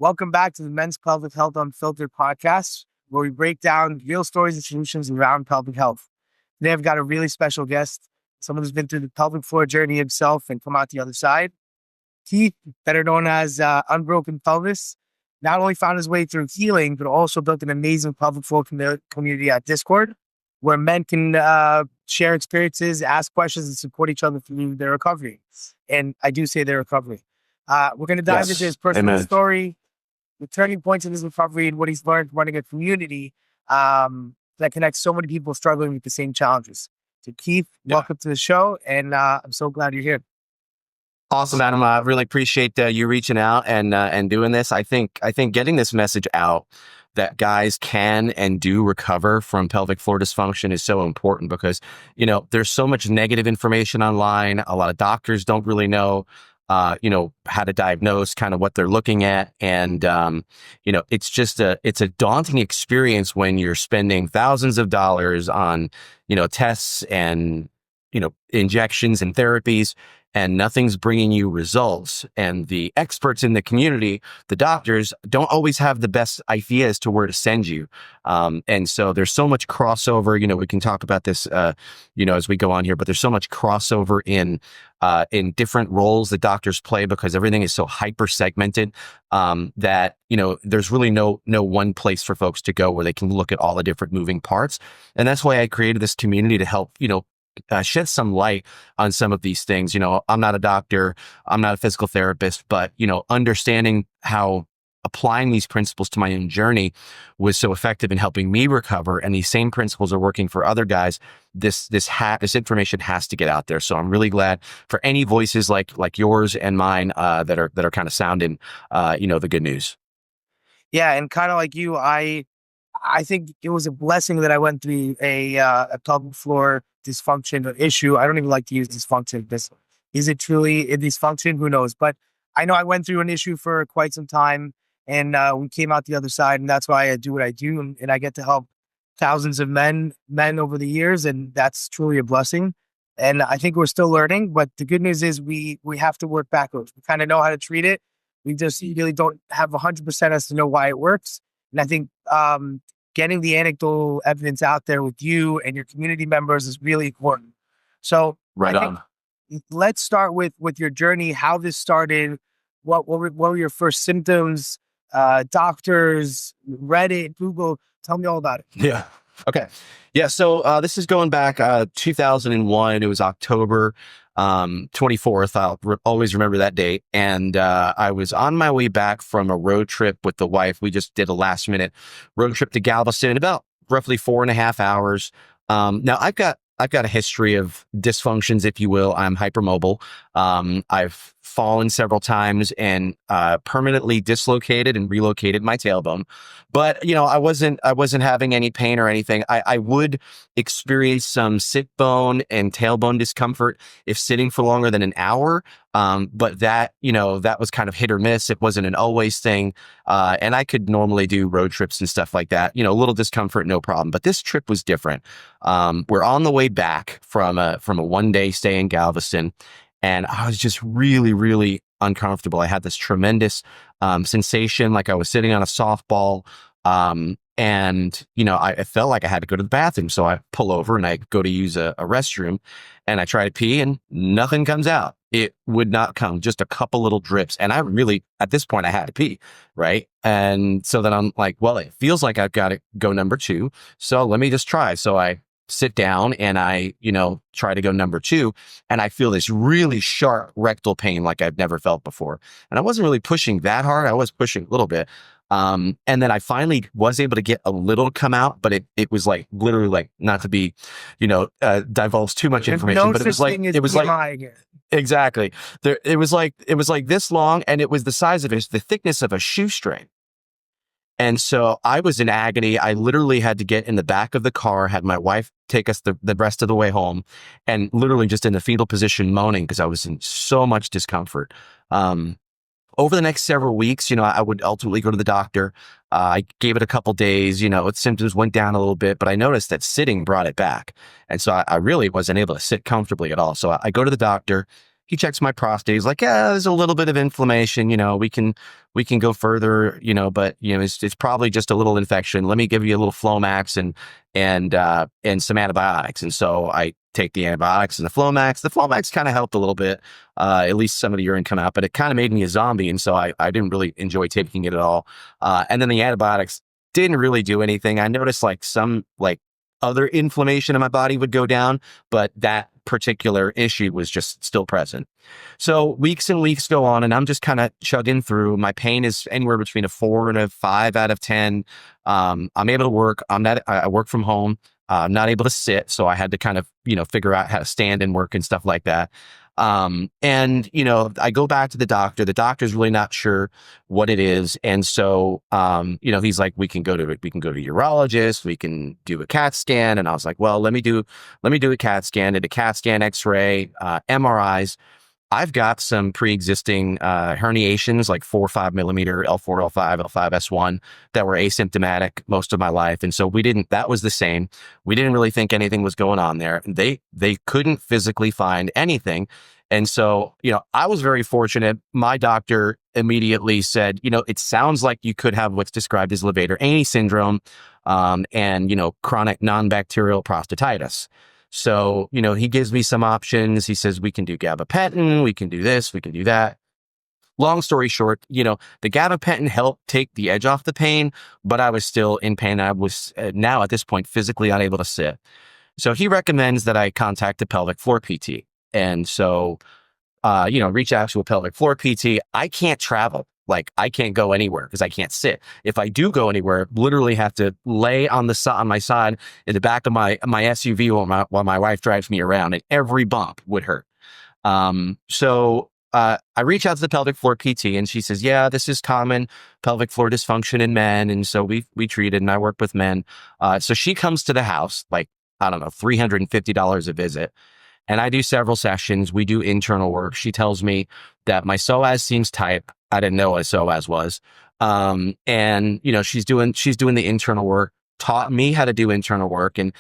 Welcome back to the Men's Pelvic Health Unfiltered podcast, where we break down real stories and solutions around pelvic health. Today, I've got a really special guest, someone who's been through the pelvic floor journey himself and come out the other side. Keith, better known as Unbroken Pelvis, not only found his way through healing, but also built an amazing pelvic floor community at Discord, where men can share experiences, ask questions, and support each other through their recovery. And I do say their recovery. We're going to dive into his personal story, the turning points in his recovery, and what he's learned running a community that connects so many people struggling with the same challenges. So Keith, welcome to the show, and I'm so glad you're here. Awesome, Adam. I really appreciate you reaching out and doing this. I think getting this message out that guys can and do recover from pelvic floor dysfunction is so important because, there's so much negative information online. A lot of doctors don't really know, how to diagnose kind of what they're looking at. And, it's a daunting experience when you're spending thousands of dollars on, tests and, injections and therapies, and nothing's bringing you results. And the experts in the community, the doctors, don't always have the best idea as to where to send you. And so there's so much crossover, we can talk about this, as we go on here, but there's so much crossover in different roles that doctors play because everything is so hyper segmented, that, there's really no one place for folks to go where they can look at all the different moving parts. And that's why I created this community to help, shed some light on some of these things. I'm not a doctor, I'm not a physical therapist, but, understanding how applying these principles to my own journey was so effective in helping me recover. And these same principles are working for other guys. This information has to get out there. So I'm really glad for any voices like yours and mine, that are kind of sounding, the good news. Yeah. And kind of like you, I think it was a blessing that I went through a pelvic floor dysfunction issue. I don't even like to use dysfunction because is it truly a dysfunction? Who knows? But I know I went through an issue for quite some time, and we came out the other side, and that's why I do what I do, and I get to help thousands of men over the years, and that's truly a blessing. And I think we're still learning, but the good news is we have to work backwards. We kind of know how to treat it. We just really don't have 100% as to know why it works. And I think getting the anecdotal evidence out there with you and your community members is really important. So let's start with your journey, how this started, what were your first symptoms, doctors, Reddit, Google, tell me all about it. Yeah. Okay. Yeah. So this is going back 2001. It was October 24th. I'll always remember that date. And I was on my way back from a road trip with the wife. We just did a last minute road trip to Galveston, about roughly 4.5 hours. Now I've got a history of dysfunctions, if you will. I'm hypermobile. I've fallen several times and permanently dislocated and relocated my tailbone. But, I wasn't having any pain or anything. I would experience some sit bone and tailbone discomfort if sitting for longer than an hour. But that was kind of hit or miss. It wasn't an always thing. And I could normally do road trips and stuff like that. A little discomfort, no problem. But this trip was different. We're on the way back from a 1-day stay in Galveston. And I was just really, really uncomfortable. I had this tremendous sensation, like I was sitting on a softball. And I felt like I had to go to the bathroom. So I pull over and I go to use a restroom and I try to pee and nothing comes out. It would not come, just a couple little drips. And I really, at this point, I had to pee, right? And so then I'm like, well, it feels like I've got to go number 2. So let me just try. So I sit down and I, try to go number 2, and I feel this really sharp rectal pain like I've never felt before. And I wasn't really pushing that hard. I was pushing a little bit. And then I finally was able to get a little come out, but it was like literally like, not to be, divulge too much information, but it was like exactly there. It was like this long, and it was the size of it, the thickness of a shoestring. And so I was in agony. I literally had to get in the back of the car, had my wife take us the rest of the way home, and literally just in the fetal position moaning because I was in so much discomfort. Over the next several weeks, I would ultimately go to the doctor. I gave it a couple days, its symptoms went down a little bit, but I noticed that sitting brought it back. And so I really wasn't able to sit comfortably at all. So I go to the doctor. he checks my prostate. He's like, yeah, there's a little bit of inflammation. We can go further, but it's probably just a little infection. Let me give you a little Flomax and some antibiotics. And so I take the antibiotics and the Flomax. The Flomax kind of helped a little bit, at least some of the urine come out, but it kind of made me a zombie. And so I didn't really enjoy taking it at all. And then the antibiotics didn't really do anything. I noticed like some other inflammation in my body would go down, but that particular issue was just still present. So weeks and weeks go on, and I'm just kind of chugging through. My pain is anywhere between a 4 and a 5 out of 10. I'm able to work. I work from home. I'm not able to sit, so I had to kind of figure out how to stand and work and stuff like that. I go back to the doctor. The doctor's really not sure what it is. And so, he's like, we can go to urologist, we can do a CAT scan. And I was like, well, let me do a CAT scan, did a CAT scan, X-ray, MRIs. I've got some pre-existing herniations, like 4 or 5 millimeter L4, L5, L5, S1 that were asymptomatic most of my life. And so that was the same. We didn't really think anything was going on there. They couldn't physically find anything. And so, I was very fortunate. My doctor immediately said, it sounds like you could have what's described as Levator-Aney syndrome, and, chronic non-bacterial prostatitis. So, he gives me some options. He says, we can do gabapentin, we can do this, we can do that. Long story short, the gabapentin helped take the edge off the pain, but I was still in pain. I was now at this point physically unable to sit. So he recommends that I contact a pelvic floor PT. And so, reach out to a pelvic floor PT. I can't travel. I can't go anywhere because I can't sit. If I do go anywhere, literally have to lay on my side in the back of my SUV while my wife drives me around, and every bump would hurt. So I reach out to the pelvic floor PT, and she says, yeah, this is common pelvic floor dysfunction in men. And so we treat it, and I work with men. So she comes to the house, $350 a visit. And I do several sessions. We do internal work. She tells me that my psoas seems tight. I didn't know what a psoas was. She's doing the internal work, taught me how to do internal work. And,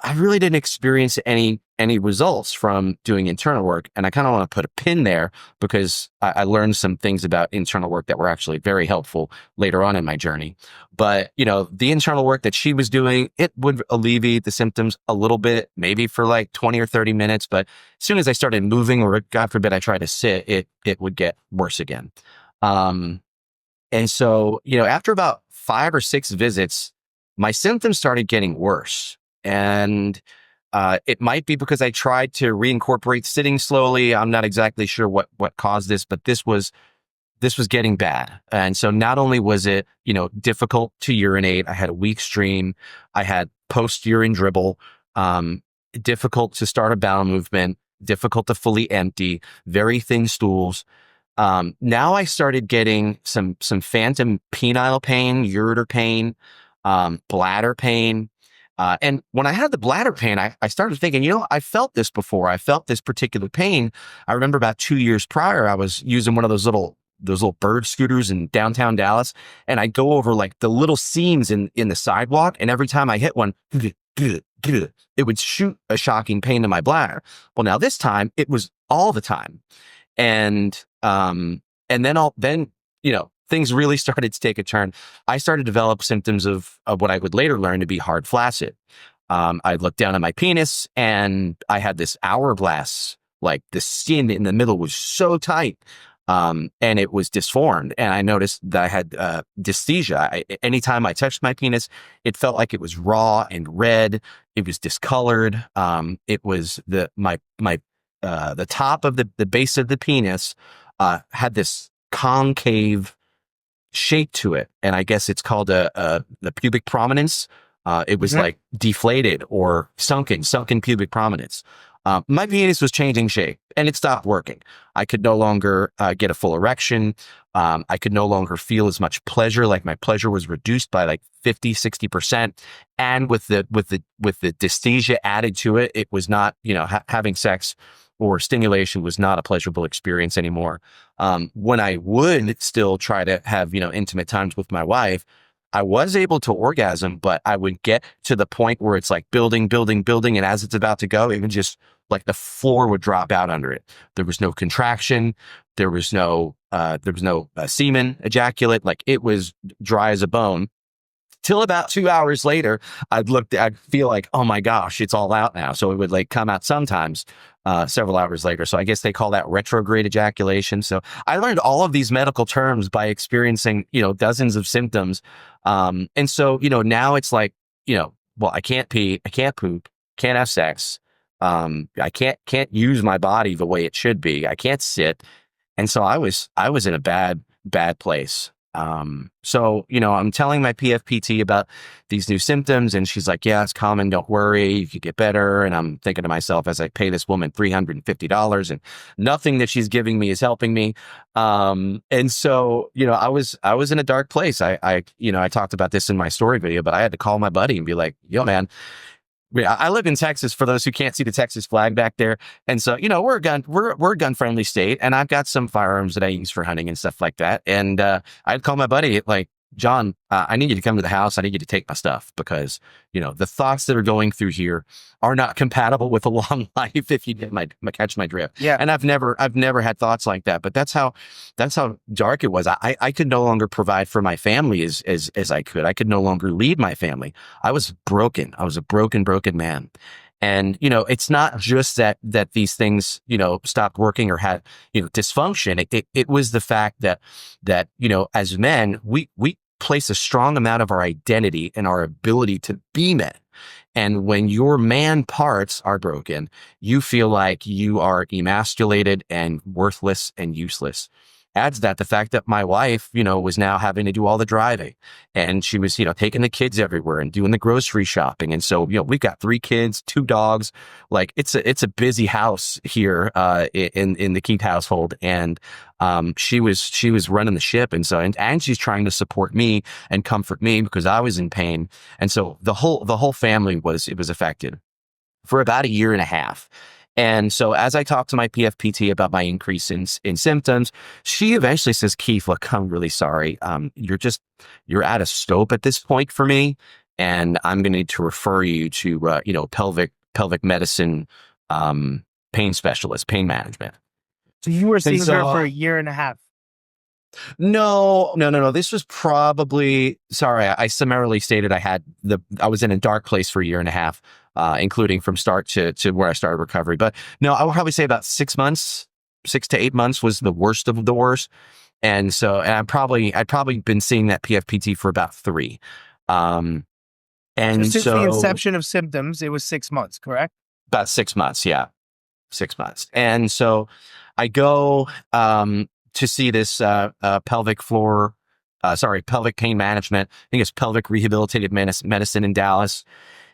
I really didn't experience any results from doing internal work. And I kind of want to put a pin there because I learned some things about internal work that were actually very helpful later on in my journey. But, the internal work that she was doing, it would alleviate the symptoms a little bit, maybe for 20 or 30 minutes. But as soon as I started moving, or God forbid I tried to sit, it would get worse again. And so, after about 5 or 6 visits, my symptoms started getting worse. And it might be because I tried to reincorporate sitting slowly. I'm not exactly sure what caused this, but this was getting bad. And so not only was it, difficult to urinate, I had a weak stream, I had post-urine dribble, difficult to start a bowel movement, difficult to fully empty, very thin stools. Now I started getting some phantom penile pain, ureter pain, bladder pain. And when I had the bladder pain, I started thinking, I felt this before. I felt this particular pain. I remember about 2 years prior, I was using one of those little bird scooters in downtown Dallas. And I go over the little seams in the sidewalk. And every time I hit one, it would shoot a shocking pain in my bladder. Well, now this time it was all the time. And then things really started to take a turn. I started to develop symptoms of what I would later learn to be hard flaccid. I'd look down at my penis and I had this hourglass, the skin in the middle was so tight. And it was disformed. And I noticed that I had dysesthesia. Anytime I touched my penis, it felt like it was raw and red. It was discolored. It was the top of the base of the penis had this concave shape to it, and I guess it's called the pubic prominence. It was deflated or sunken pubic prominence. My penis was changing shape, and it stopped working. I could no longer get a full erection. I could no longer feel as much pleasure. My pleasure was reduced by 50, 60%. And with the dysesthesia added to it, it was not, having sex or stimulation was not a pleasurable experience anymore. When I would still try to have, intimate times with my wife, I was able to orgasm, but I would get to the point where it's building. And as it's about to go, it would just like the floor would drop out under it. There was no contraction. There was no semen ejaculate. Like it was dry as a bone. Till about 2 hours later, I'd feel like, oh my gosh, it's all out now. So it would like come out sometimes several hours later. So I guess they call that retrograde ejaculation. So I learned all of these medical terms by experiencing, dozens of symptoms. And so, now it's like, well, I can't pee, I can't poop, can't have sex. I can't use my body the way it should be. I can't sit. And so I was in a bad place. So, I'm telling my PFPT about these new symptoms and she's like, yeah, it's common. Don't worry. You could get better. And I'm thinking to myself as I pay this woman $350 and nothing that she's giving me is helping me. And so, I was in a dark place. I talked about this in my story video, but I had to call my buddy and be like, yo, man, I live in Texas, for those who can't see the Texas flag back there. And so, we're a gun friendly state, and I've got some firearms that I use for hunting and stuff like that. And I'd call my buddy like, John, I need you to come to the house. I need you to take my stuff because, the thoughts that are going through here are not compatible with a long life. If you get catch my drift. Yeah. And I've never had thoughts like that, but that's how dark it was. I could no longer provide for my family as I could. I could no longer lead my family. I was broken. I was a broken man. And, it's not just that these things, stopped working or had, dysfunction. It was the fact that, as men, we place a strong amount of our identity and our ability to be men. And when your man parts are broken, you feel like you are emasculated and worthless and useless. Adds that the fact that my wife, was now having to do all the driving and she was, taking the kids everywhere and doing the grocery shopping. And so, we've got 3 kids, 2 dogs, like it's a busy house here, in the Keith household. And, she was running the ship. And so, and she's trying to support me and comfort me because I was in pain. And so the whole family was affected for about a year and a half. And so as I talked to my PFPT about my increase in symptoms, she eventually says, Keith, look, I'm really sorry. You're at a scope at this point for me. And I'm going to need to refer you to, pelvic medicine, pain specialist, pain management. So you were seeing her for a year and a half. No. This was probably, sorry, I summarily stated I was in a dark place for a year and a half, including from start to where I started recovery. But no, I would probably say about 6 to 8 months was the worst of the worst. And so, I'd probably been seeing that PFPT for about 3. And since the inception of symptoms, it was 6 months, correct? About 6 months. Yeah. 6 months. And so I go, to see this pelvic pain management. I think it's pelvic rehabilitative medicine in Dallas.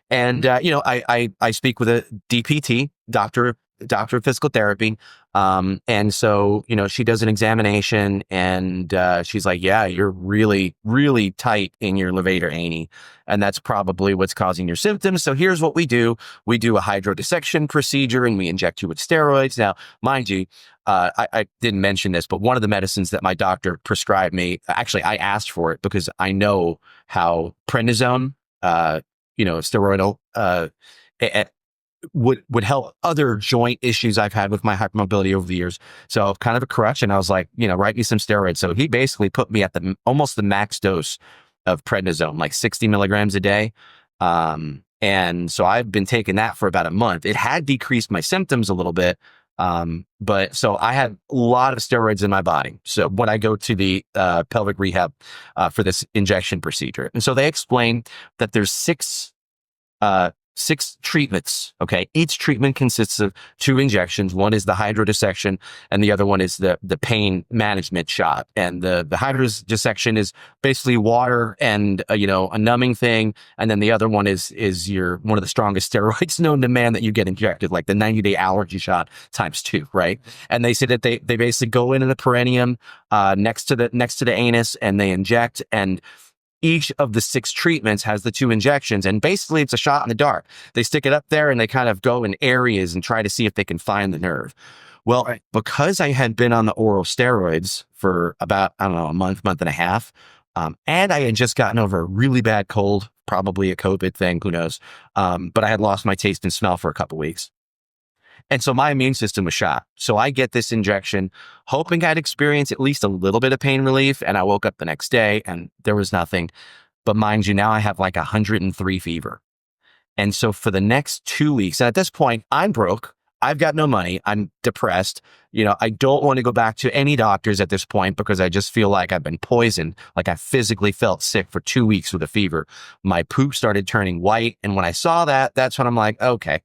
And I speak with a DPT, doctor of physical therapy. And so, she does an examination and she's like, yeah, you're really, really tight in your levator ani. And that's probably what's causing your symptoms. So here's what we do. We do a hydrodissection procedure and we inject you with steroids. Now, mind you, I didn't mention this, but one of the medicines that my doctor prescribed me, actually, I asked for it because I know how prednisone, steroidal, would help other joint issues I've had with my hypermobility over the years. So kind of a crutch. And I was like, write me some steroids. So he basically put me at almost the max dose of prednisone, like 60 milligrams a day. And so I've been taking that for about a month. It had decreased my symptoms a little bit. But so I had a lot of steroids in my body. So when I go to the pelvic rehab for this injection procedure, and so they explain that there's 6 treatments. Okay. Each treatment consists of 2 injections. One is the hydrodissection and the other one is the pain management shot. And the hydrodissection is basically water and, a numbing thing. And then the other one is one of the strongest steroids known to man that you get injected, like the 90-day allergy shot times 2. Right. And they say that they basically go into the perineum, next to the anus and they inject, and each of the 6 treatments has the 2 injections, and basically it's a shot in the dark. They stick it up there and they kind of go in areas and try to see if they can find the nerve. Well, right. Because I had been on the oral steroids for about, I don't know, a month and a half, and I had just gotten over a really bad cold, probably a COVID thing, who knows. But I had lost my taste and smell for a couple weeks. And so my immune system was shot. So I get this injection, hoping I'd experience at least a little bit of pain relief. And I woke up the next day and there was nothing. But mind you, now I have like 103 fever. And so for the next 2 weeks, and at this point, I'm broke. I've got no money. I'm depressed. I don't want to go back to any doctors at this point because I just feel like I've been poisoned. Like I physically felt sick for 2 weeks with a fever. My poop started turning white. And when I saw that, that's when I'm like, okay,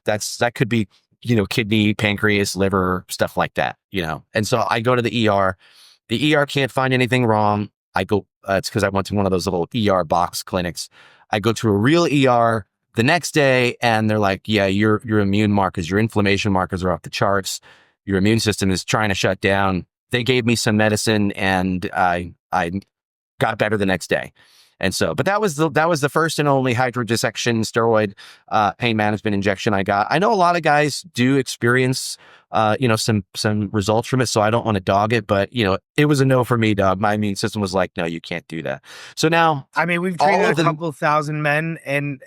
that could be, kidney, pancreas, liver, stuff like that, And so I go to the ER. The ER can't find anything wrong. I go, it's because I went to one of those little ER box clinics. I go to a real ER the next day and they're like, yeah, your immune markers, your inflammation markers are off the charts. Your immune system is trying to shut down. They gave me some medicine and I got better the next day. And so, but that was the first and only hydrodissection steroid pain management injection I got. I know a lot of guys do experience some results from it, so I don't want to dog it, but it was a no for me, dog. My immune system was like, no, you can't do that. So now, I mean, we've treated a couple thousand men, and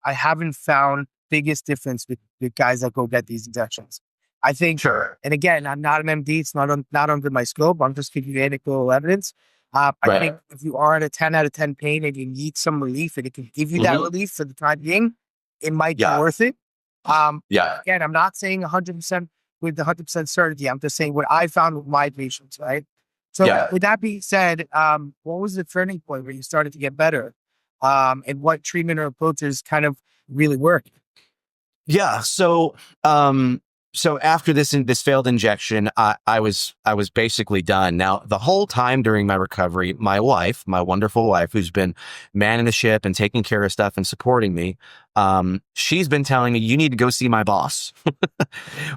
I haven't found biggest difference with guys that go get these injections. I think, sure. And again, I'm not an MD. It's not under my scope. I'm just giving you anecdotal evidence. I think if you are at a 10 out of 10 pain and you need some relief and it can give you that relief for the time being, it might be worth it. Again, I'm not saying 100% with the 100% certainty. I'm just saying what I found with my patients, right? So with that being said, what was the turning point where you started to get better? And what treatment or approaches kind of really worked? Yeah. So after this failed injection, I was basically done. Now, the whole time during my recovery, my wife, my wonderful wife, who's been manning the ship and taking care of stuff and supporting me, she's been telling me, you need to go see my boss.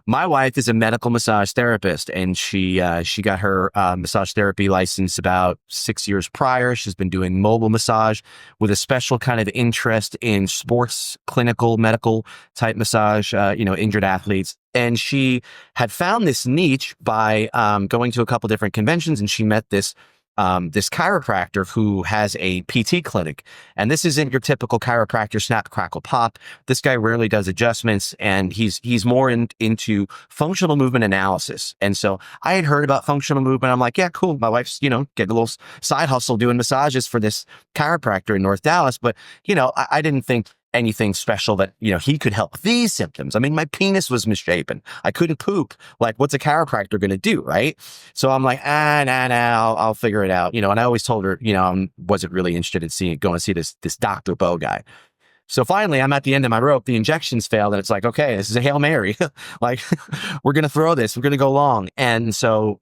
My wife is a medical massage therapist, and she got her massage therapy license about 6 years prior. She's been doing mobile massage with a special kind of interest in sports, clinical, medical type massage, injured athletes. And she had found this niche by going to a couple different conventions, and she met this chiropractor who has a PT clinic. And this isn't your typical chiropractor snap, crackle, pop. This guy rarely does adjustments, and he's more into functional movement analysis. And so I had heard about functional movement. I'm like, yeah, cool. My wife's, getting a little side hustle doing massages for this chiropractor in North Dallas. But, I didn't think anything special that, he could help these symptoms. I mean, my penis was misshapen. I couldn't poop. Like, what's a chiropractor going to do? Right. So I'm like, nah, I'll figure it out. And I always told her, I wasn't really interested in going to see this Dr. Bo guy. So finally, I'm at the end of my rope. The injections failed. And it's like, okay, this is a Hail Mary. Like, we're going to throw this. We're going to go long. And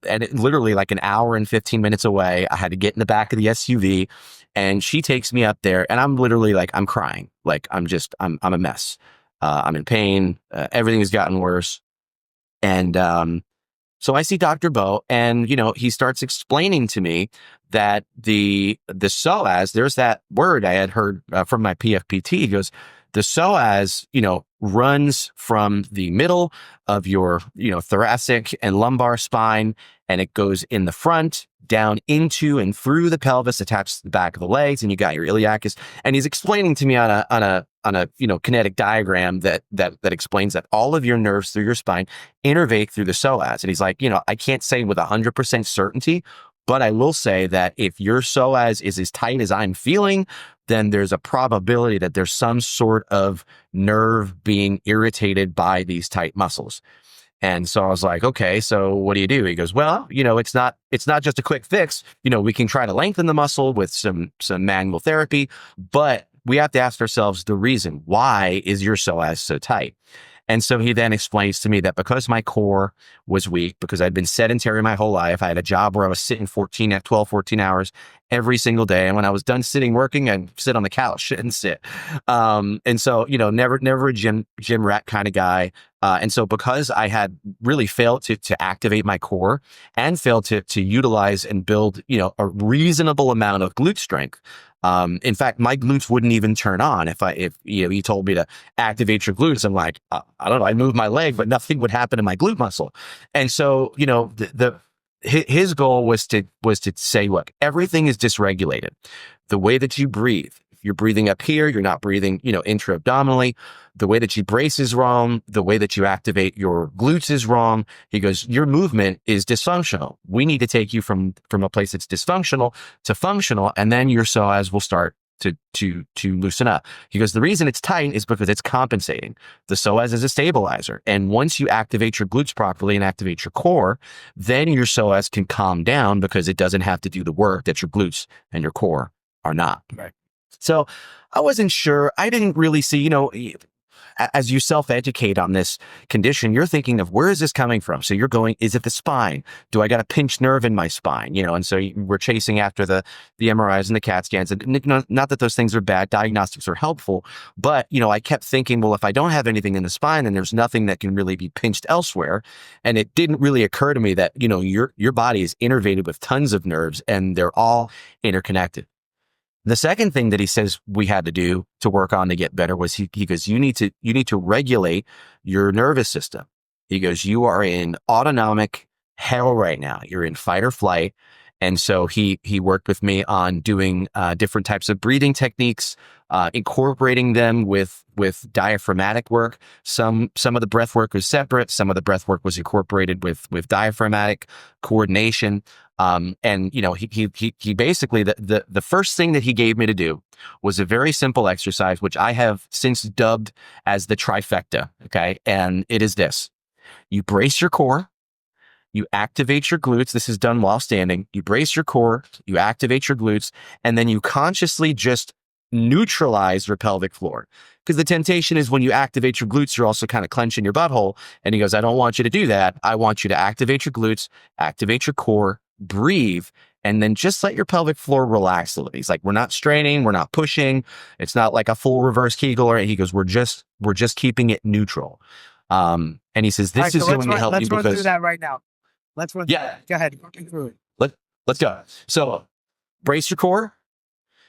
it literally like an hour and 15 minutes away, I had to get in the back of the SUV. And she takes me up there, and I'm literally like, I'm crying. Like, I'm a mess. I'm in pain. Everything has gotten worse. And so I see Dr. Bo, and, he starts explaining to me that the psoas, there's that word I had heard from my PFPT. He goes, the psoas, runs from the middle of your, thoracic and lumbar spine, and it goes in the front, down into and through the pelvis, attached to the back of the legs, and you got your iliacus. And he's explaining to me on a kinetic diagram that explains that all of your nerves through your spine innervate through the psoas. And he's like, I can't say with 100% certainty, but I will say that if your psoas is as tight as I'm feeling, then there's a probability that there's some sort of nerve being irritated by these tight muscles. And so I was like, okay, so what do you do? He goes, well, it's not just a quick fix. We can try to lengthen the muscle with some manual therapy, but we have to ask ourselves the reason. Why is your psoas so tight? And so he then explains to me that because my core was weak, because I'd been sedentary my whole life, I had a job where I was sitting 14 hours every single day. And when I was done working, I'd sit on the couch and sit. And so, never a gym rat kind of guy. And so because I had really failed to activate my core and failed to utilize and build, a reasonable amount of glute strength. In fact, my glutes wouldn't even turn on if he told me to activate your glutes. I'm like, I don't know. I move my leg, but nothing would happen to my glute muscle. And so, his goal was to say, look, everything is dysregulated. The way that you breathe, you're breathing up here. You're not breathing, intra-abdominally. The way that you brace is wrong. The way that you activate your glutes is wrong. He goes, your movement is dysfunctional. We need to take you from a place that's dysfunctional to functional. And then your psoas will start to loosen up. He goes, the reason it's tight is because it's compensating. The psoas is a stabilizer. And once you activate your glutes properly and activate your core, then your psoas can calm down because it doesn't have to do the work that your glutes and your core are not. Right. So I wasn't sure. I didn't really see, as you self-educate on this condition, you're thinking of where is this coming from? So you're going, is it the spine? Do I got a pinched nerve in my spine? And so we're chasing after the MRIs and the CAT scans. And not that those things are bad. Diagnostics are helpful. But, I kept thinking, well, if I don't have anything in the spine, then there's nothing that can really be pinched elsewhere. And it didn't really occur to me that, your body is innervated with tons of nerves and they're all interconnected. The second thing that he says we had to do to work on to get better was he goes, you need to regulate your nervous system. He goes, you are in autonomic hell right now. You're in fight or flight. And so he worked with me on doing different types of breathing techniques, incorporating them with diaphragmatic work. Some of the breath work was separate. Some of the breath work was incorporated with diaphragmatic coordination. And he basically, the first thing that he gave me to do was a very simple exercise, which I have since dubbed as the trifecta. Okay. And it is this: you brace your core, you activate your glutes. This is done while standing. You brace your core, you activate your glutes, and then you consciously just neutralize your pelvic floor. Because the temptation is when you activate your glutes, you're also kind of clenching your butthole. And he goes, I don't want you to do that. I want you to activate your glutes, activate your core, breathe, and then just let your pelvic floor relax a little. He's like, we're not straining, we're not pushing. It's not like a full reverse Kegel. Or he goes, we're just keeping it neutral. And he says, this is going to help you because let's run through that right now. Let's run. Yeah. Go ahead. Go through it. Let's go. So brace your core.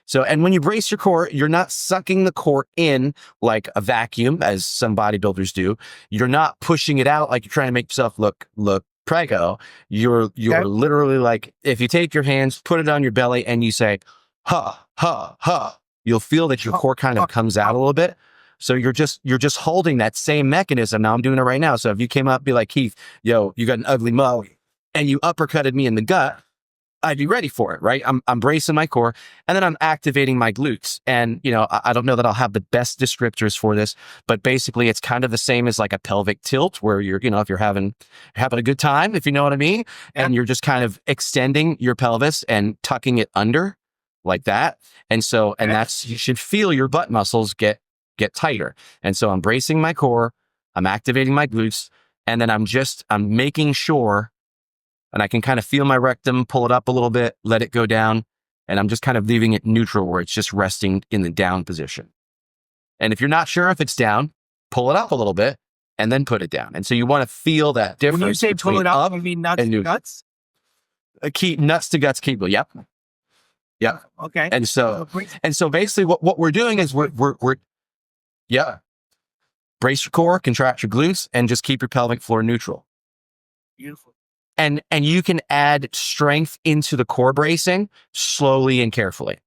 So, and when you brace your core, you're not sucking the core in like a vacuum, as some bodybuilders do. You're not pushing it out like you're trying to make yourself look prego. You're literally like, if you take your hands, put it on your belly, and you say, ha, ha, ha, you'll feel that your core kind of comes out a little bit. So you're just holding that same mechanism. Now I'm doing it right now. So if you came up, be like, Keith, yo, you got an ugly mo, and you uppercutted me in the gut, I'd be ready for it, right? I'm bracing my core, and then I'm activating my glutes. And, I don't know that I'll have the best descriptors for this, but basically it's kind of the same as like a pelvic tilt where you're, if you're having a good time, if you know what I mean, and you're just kind of extending your pelvis and tucking it under like that. And so, and that's, you should feel your butt muscles get tighter. And so I'm bracing my core, I'm activating my glutes, and then I'm making sure, and I can kind of feel my rectum, pull it up a little bit, let it go down. And I'm just kind of leaving it neutral where it's just resting in the down position. And if you're not sure if it's down, pull it up a little bit and then put it down. And so you want to feel that difference. When you say pull it up, you mean nuts to guts? Nuts to guts Kegel. Yep. Yep. Okay. And so basically what we're doing is we're brace your core, contract your glutes, and just keep your pelvic floor neutral. Beautiful. And you can add strength into the core bracing slowly and carefully.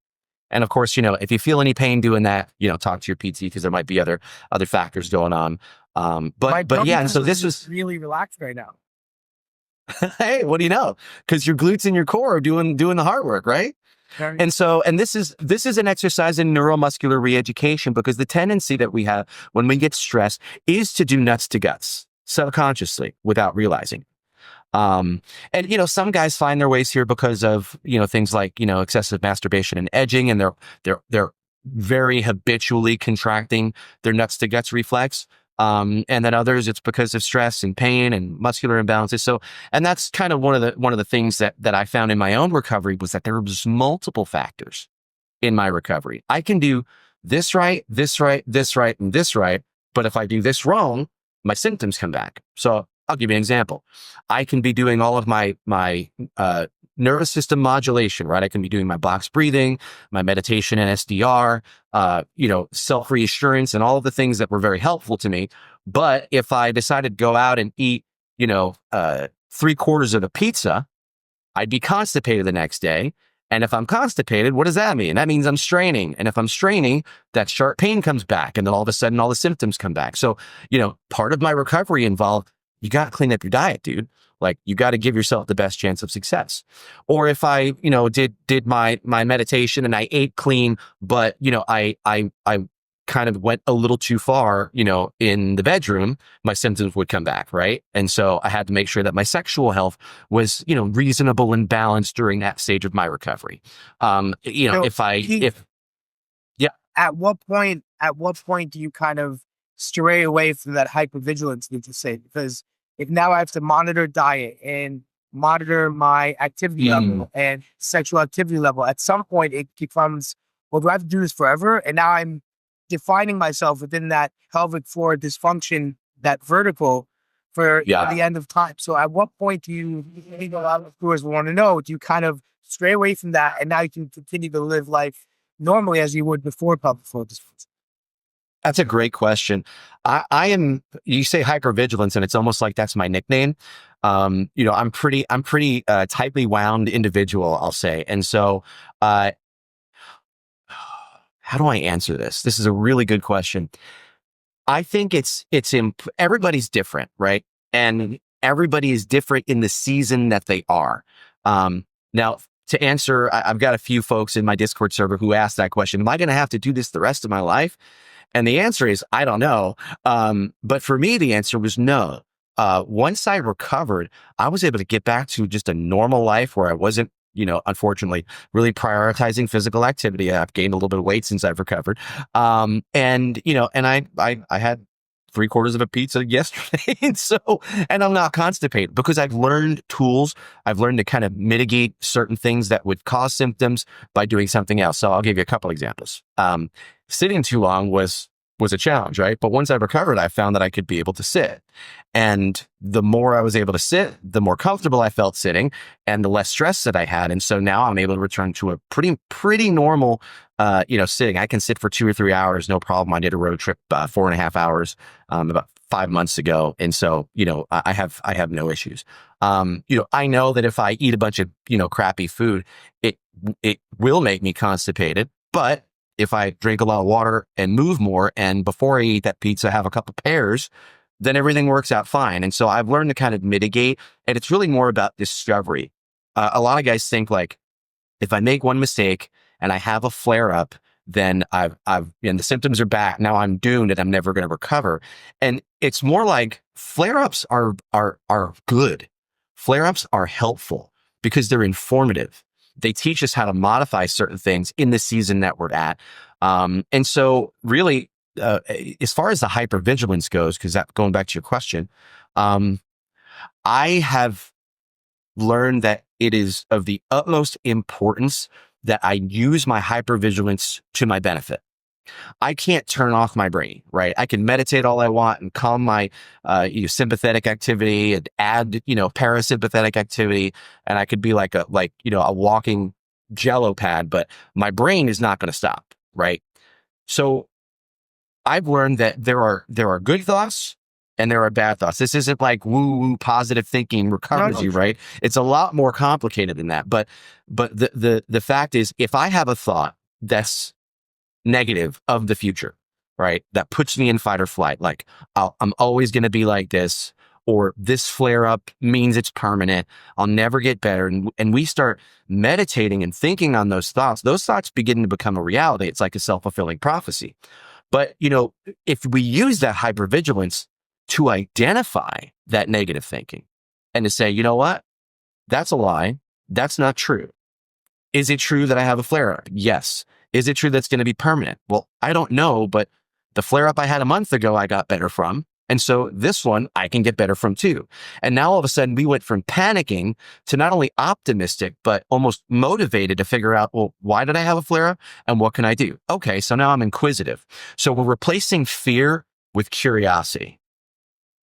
And of course, if you feel any pain doing that, talk to your PT because there might be other factors going on. But yeah, and so this was really relaxed right now. Hey, what do you know? Because your glutes and your core are doing the hard work, right? And this is an exercise in neuromuscular re-education, because the tendency that we have when we get stressed is to do nuts to guts subconsciously without realizing. And some guys find their ways here because of, things like, excessive masturbation and edging, and they're very habitually contracting their nuts to guts reflex. And then others, it's because of stress and pain and muscular imbalances. So, and that's kind of one of the things that I found in my own recovery was that there was multiple factors in my recovery. I can do this right, this right, this right, and this right. But if I do this wrong, my symptoms come back. So I'll give you an example. I can be doing all of my nervous system modulation, right? I can be doing my box breathing, my meditation and SDR, self-reassurance, and all of the things that were very helpful to me. But if I decided to go out and eat, 3/4 of a pizza, I'd be constipated the next day. And if I'm constipated, what does that mean? That means I'm straining. And if I'm straining, that sharp pain comes back. And then all of a sudden, all the symptoms come back. So, part of my recovery involved, you got to clean up your diet, dude. Like, you got to give yourself the best chance of success. Or if I, did my meditation and I ate clean, but, I kind of went a little too far, in the bedroom, my symptoms would come back, right? And so I had to make sure that my sexual health was, reasonable and balanced during that stage of my recovery. So, yeah, at what point do you kind of stray away from that hypervigilance, need to say? Because if now I have to monitor diet and monitor my activity level and sexual activity level, at some point it becomes, well, do I have to do this forever? And now I'm defining myself within that pelvic floor dysfunction, that vertical for the end of time. So at what point do you, I think a lot of viewers want to know, do you kind of stray away from that and now you can continue to live life normally as you would before pelvic floor dysfunction? that's a great question. I am, you say hypervigilance, and it's almost like that's my nickname. I'm pretty tightly wound individual, I'll say. And so, how do I answer this? This is a really good question. I think everybody's different, right? And everybody is different in the season that they are. Now, to answer, I've got a few folks in my Discord server who asked that question. Am I going to have to do this the rest of my life? And the answer is, I don't know. But for me, the answer was no. Once I recovered, I was able to get back to just a normal life where I wasn't, unfortunately, really prioritizing physical activity. I've gained a little bit of weight since I've recovered. And I had 3/4 of a pizza yesterday. And I'm not constipated because I've learned tools. I've learned to kind of mitigate certain things that would cause symptoms by doing something else. So I'll give you a couple examples. Sitting too long was a challenge, right? But once I recovered, I found that I could be able to sit. And the more I was able to sit, the more comfortable I felt sitting and the less stress that I had. And so now I'm able to return to a pretty normal, sitting. I can sit for 2 or 3 hours, no problem. I did a road trip, 4.5 hours, about 5 months ago. And so, I have no issues. I know that if I eat a bunch of, crappy food, it will make me constipated, but if I drink a lot of water and move more, and before I eat that pizza, have a couple pears, then everything works out fine. And so I've learned to kind of mitigate, and it's really more about discovery. A lot of guys think like, if I make one mistake and I have a flare up, then and the symptoms are back. Now I'm doomed and I'm never going to recover. And it's more like flare-ups are good. Flare-ups are helpful because they're informative. They teach us how to modify certain things in the season that we're at. And so really, as far as the hypervigilance goes, because going back to your question, I have learned that it is of the utmost importance that I use my hypervigilance to my benefit. I can't turn off my brain, right? I can meditate all I want and calm my sympathetic activity and add, parasympathetic activity. And I could be like a walking Jello pad, but my brain is not going to stop, right? So I've learned that there are good thoughts and there are bad thoughts. This isn't like woo-woo positive thinking recovers you, right? It's a lot more complicated than that. But the fact is, if I have a thought that's negative of the future, right, that puts me in fight or flight, like I'm always going to be like this, or this flare up means it's permanent, I'll never get better. And we start meditating and thinking on those thoughts begin to become a reality. It's like a self-fulfilling prophecy. But, if we use that hypervigilance to identify that negative thinking and to say, you know what, that's a lie. That's not true. Is it true that I have a flare up? Yes. Is it true that's going to be permanent? Well, I don't know, but the flare up I had a month ago, I got better from. And so this one I can get better from too. And now all of a sudden we went from panicking to not only optimistic, but almost motivated to figure out, well, why did I have a flare up and what can I do? Okay. So now I'm inquisitive. So we're replacing fear with curiosity.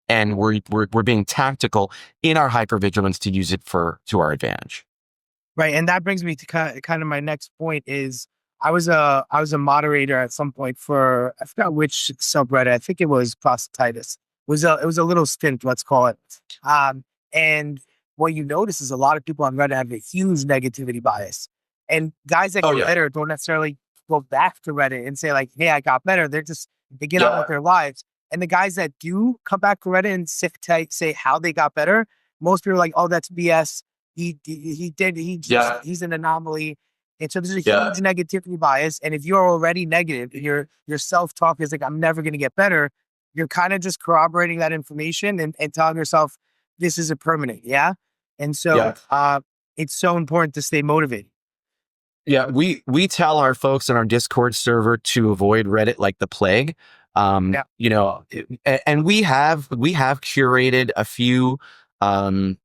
And we're being tactical in our hypervigilance to use it to our advantage. Right. And that brings me to kind of my next point is I was a moderator at some point for, I forgot which subreddit. I think it was prostatitis. It was a little stint, let's call it. And what you notice is a lot of people on Reddit have a huge negativity bias. And guys that Oh get yeah. better don't necessarily go back to Reddit and say like, "Hey, I got better." They get on Yeah. with their lives. And the guys that do come back to Reddit and say how they got better, most people are like, "Oh, that's BS. Yeah. He's an anomaly." And so there's a Yeah. huge negativity bias. And if you're already negative, and your self talk is like, "I'm never going to get better," you're kind of just corroborating that information and telling yourself this is a permanent. Yeah. And so Yeah. it's so important to stay motivated. Yeah, we tell our folks in our Discord server to avoid Reddit like the plague. Yeah. And we have curated a few um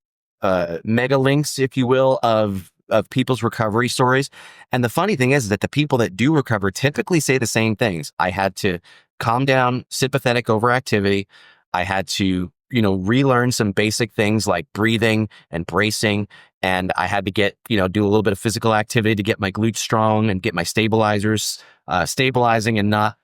mega links, if you will, of people's recovery stories. And the funny thing is that the people that do recover typically say the same things. I had to calm down sympathetic overactivity. I had to, relearn some basic things like breathing and bracing. And I had to do a little bit of physical activity to get my glutes strong and get my stabilizers stabilizing and not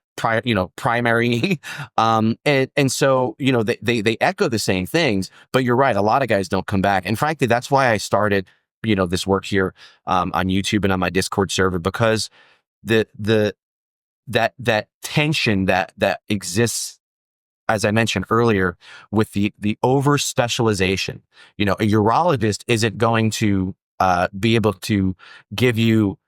primary. And so, they echo the same things, but you're right. A lot of guys don't come back. And frankly, that's why I started, this work here, on YouTube and on my Discord server, because that tension that exists, as I mentioned earlier, with the over specialization. A urologist isn't going to be able to give you,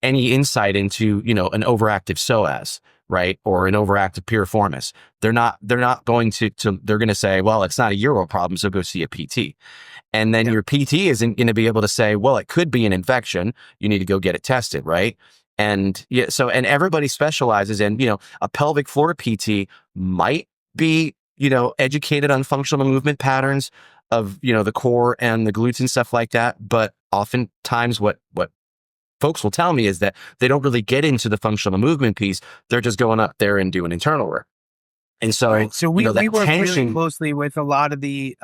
any insight into, an overactive psoas, right? Or an overactive piriformis. They're not going they're going to say, well, it's not a uro problem, so go see a PT. And then Yeah. your PT isn't going to be able to say, well, it could be an infection. You need to go get it tested, right? And yeah, and everybody specializes in, a pelvic floor PT might be, educated on functional movement patterns of, the core and the glutes and stuff like that. But oftentimes what folks will tell me is that they don't really get into the functional movement piece. They're just going up there and doing internal work. And so, Right. So we that work really tension. closely with a lot of the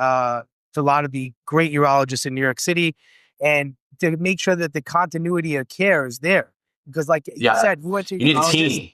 great urologists in New York City, and to make sure that the continuity of care is there. Because like you Yeah, said, we went to a you need a urologist. team.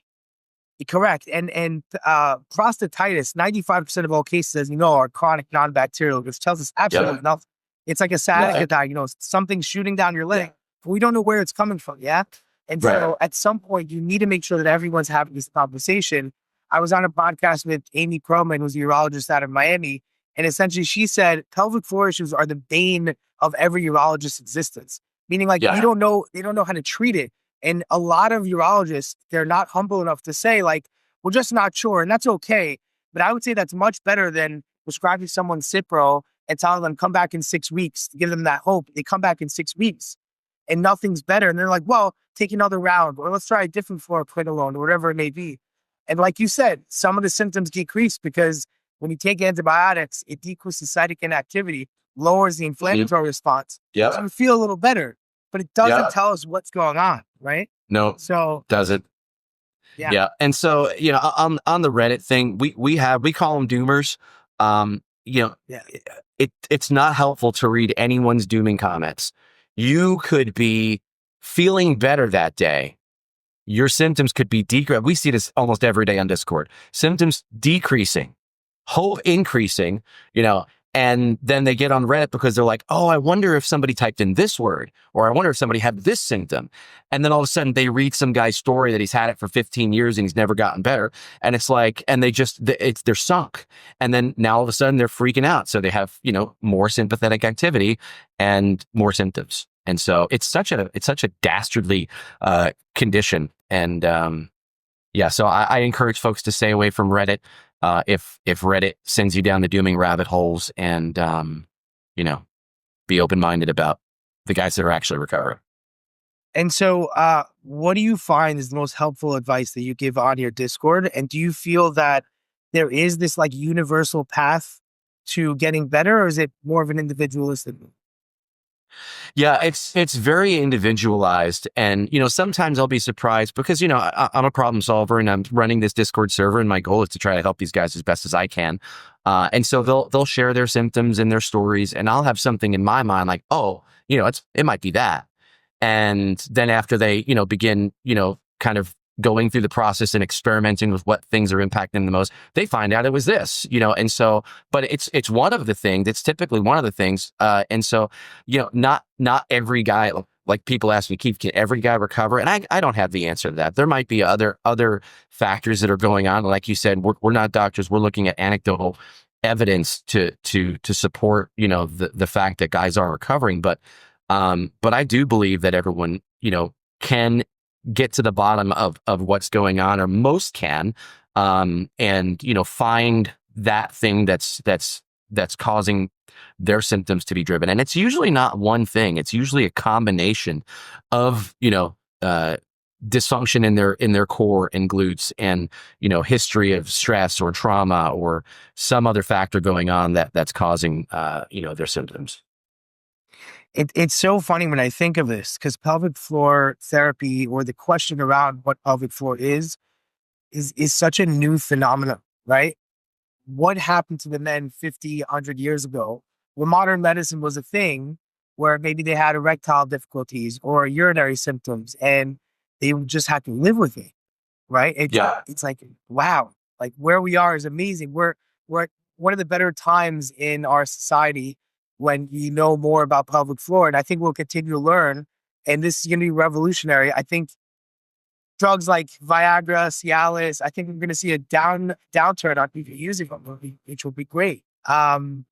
Correct. And prostatitis, 95% of all cases, as you know, are chronic non-bacterial, which tells us absolutely Yeah. nothing. It's like a sciatica Yeah. diagnosis. Something's shooting down your leg, but we don't know where it's coming from. Yeah. And Right. so at some point, you need to make sure that everyone's having this conversation. I was on a podcast with Amy Croman, who's a urologist out of Miami. And essentially she said pelvic floor issues are the bane of every urologist's existence. Meaning like Yeah. they don't know how to treat it. And a lot of urologists, they're not humble enough to say, like, we're just not sure. And that's okay. But I would say that's much better than prescribing someone Cipro and telling them come back in 6 weeks to give them that hope. They come back in 6 weeks and nothing's better. And they're like, well, take another round or let's try a different fluoroquinolone or whatever it may be. And like you said, some of the symptoms decrease because when you take antibiotics, it decreases cytokine activity, lowers the inflammatory response. Yeah. So you feel a little better, but it doesn't Yeah. tell us what's going on, right? No, So doesn't. yeah. Yeah. And so, on the Reddit thing, we call them doomers. Yeah. It's not helpful to read anyone's dooming comments. You could be feeling better that day. Your symptoms could be decreasing. We see this almost every day on Discord. Symptoms decreasing, hope increasing, and then they get on Reddit because they're like, oh, I wonder if somebody typed in this word, or I wonder if somebody had this symptom. And then all of a sudden they read some guy's story that he's had it for 15 years and he's never gotten better. And it's like, and they're sunk. And then now all of a sudden they're freaking out. So they have, more sympathetic activity and more symptoms. And so it's such a dastardly condition. And so I encourage folks to stay away from Reddit. If Reddit sends you down the dooming rabbit holes, and be open-minded about the guys that are actually recovering. And so what do you find is the most helpful advice that you give on your Discord? And do you feel that there is this like universal path to getting better, or is it more of an individualistic? Yeah, it's very individualized, and sometimes I'll be surprised because I'm a problem solver and I'm running this Discord server, and my goal is to try to help these guys as best as I can. And so they'll share their symptoms and their stories, and I'll have something in my mind like, oh, it might be that. And then after they begin kind of going through the process and experimenting with what things are impacting the most, they find out it was this, and so, but it's one of the things, it's typically one of the things. And so, not every guy, like people ask me, Keith, can every guy recover? And I don't have the answer to that. There might be other factors that are going on. Like you said, we're not doctors. We're looking at anecdotal evidence to support, the fact that guys are recovering. But I do believe that everyone, can get to the bottom of what's going on, or most can, and, find that thing that's causing their symptoms to be driven. And it's usually not one thing. It's usually a combination of, dysfunction in their core and glutes, and, history of stress or trauma or some other factor going on that's causing, their symptoms. It's so funny when I think of this, because pelvic floor therapy, or the question around what pelvic floor is such a new phenomenon, right? What happened to the men 50, 100 years ago when modern medicine was a thing, where maybe they had erectile difficulties or urinary symptoms and they just had to live with it, right? It's like, wow, like where we are is amazing. We're at one of the better times in our society when you know more about pelvic floor. And I think we'll continue to learn. And this is going to be revolutionary. I think drugs like Viagra, Cialis, I think we're going to see a downturn on people using them, which will be great. So,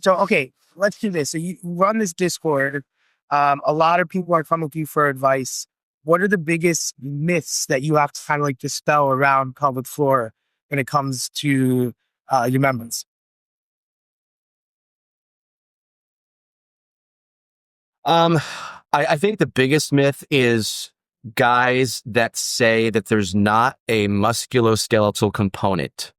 okay, let's do this. So you run this Discord. A lot of people are coming to you for advice. What are the biggest myths that you have to kind of like dispel around pelvic floor when it comes to your members? I think the biggest myth is guys that say that there's not a musculoskeletal component.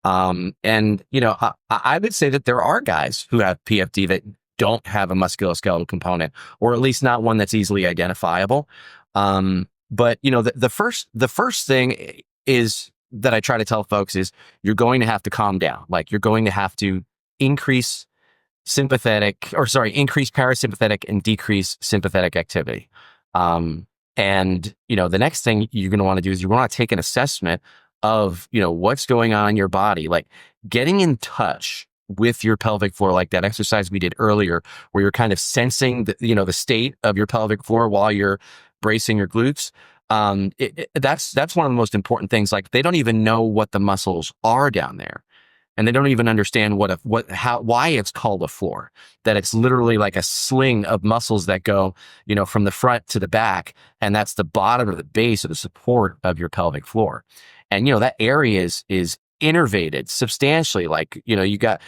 And, I would say that there are guys who have PFD that don't have a musculoskeletal component, or at least not one that's easily identifiable. But, the first thing is that I try to tell folks is you're going to have to calm down. Like, you're going to have to increase parasympathetic and decrease sympathetic activity. And, the next thing you're going to want to do is you want to take an assessment of, what's going on in your body, like getting in touch with your pelvic floor, like that exercise we did earlier, where you're kind of sensing the state of your pelvic floor while you're bracing your glutes. That's one of the most important things. Like, they don't even know what the muscles are down there. And they don't even understand why it's called a floor, that it's literally like a sling of muscles that go, from the front to the back. And that's the bottom or the base of the support of your pelvic floor. And, that area is innervated substantially. Like, you got